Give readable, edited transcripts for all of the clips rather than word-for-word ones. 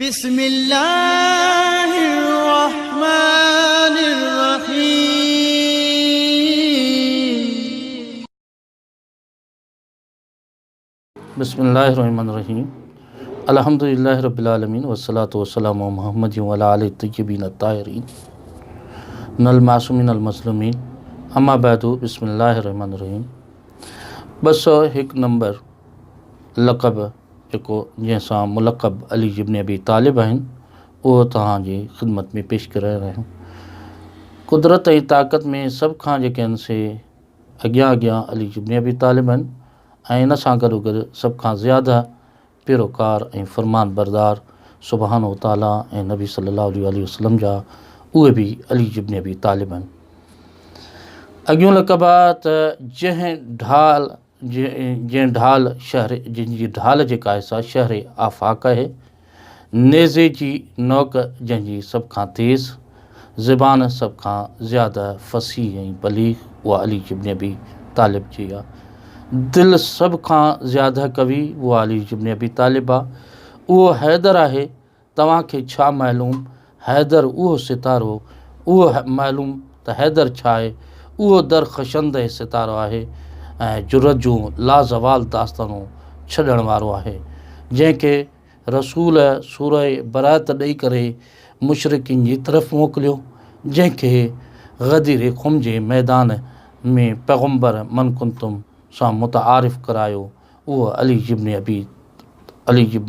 बिस्मिल्लाहिर्रहमानिर्रहीम। बिस्मिल्लाहिर्रहमानिर्रहीम। अल्हम्दुलिल्लाहि रब्बिल आलमीन वस्सलातु वस्सलामु अला मुहम्मदिन व अला आलिहि तय्यबीन अत्ताहिरीन नल मासूमीन अल मज़लूमीन अम्मा बअदु। बिस्मिल्लाहिर्रहमानिर्रहीम। 201 नंबर लक़ब जेको जंहिंसां मुलक़ब अली इब्न अबी तालिब आहिनि उहो तव्हांजी ख़िदमत में पेश करे रहिया आहियूं। कुदरत ऐं ताक़त में सभ खां जेके आहिनि से अॻियां अली इब्न अबी तालिब आहिनि ऐं इन सां गॾोगॾु सभ खां ज़्यादा पैरोकार ऐं फ़रमान बरदार सुबहानो ताला ऐं नबी सल्लल्लाहु अलैहि वसल्लम जा उहे बि अली इब्न अबी तालिब आहिनि। अॻियूं लक़ब आहे त जंहिं ढाल शहर जंहिंजी ढाल जेका आहे सा शहर आफ़ाक़ आहे, नेज़े जी नोक जंहिंजी सभ खां तेज़, ज़बान सभ खां ज़्यादा फ़सीह ऐं बलीग़ उहा अली इब्न अबी तालिब जी आहे। दिल सभ खां ज़्यादा कवी उहा अली इब्न अबी तालिब आहे। उहो हैदर आहे। तव्हांखे छा मालूम हैदर उहो सितारो, उहो मालूम त हैदर छा आहे। उहो दरख़शंद सितारो आहे ऐं जुरत जूं लाज़वाल दास्तानूं छॾण वारो आहे, जंहिंखे रसूल सूरह बरात ॾेई करे मुशरिकीन जी तरफ़ मोकिलियो, जंहिंखे ग़दीर ख़ुम जे मैदान में पैगम्बर मन कुंतुम सां मुतआरिफ़ करायो, उहो अली इब्न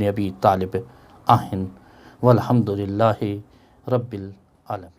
अबी तालिब आहिनि। वल्हम्दुलिल्लाहि रब्बिल आलमीन।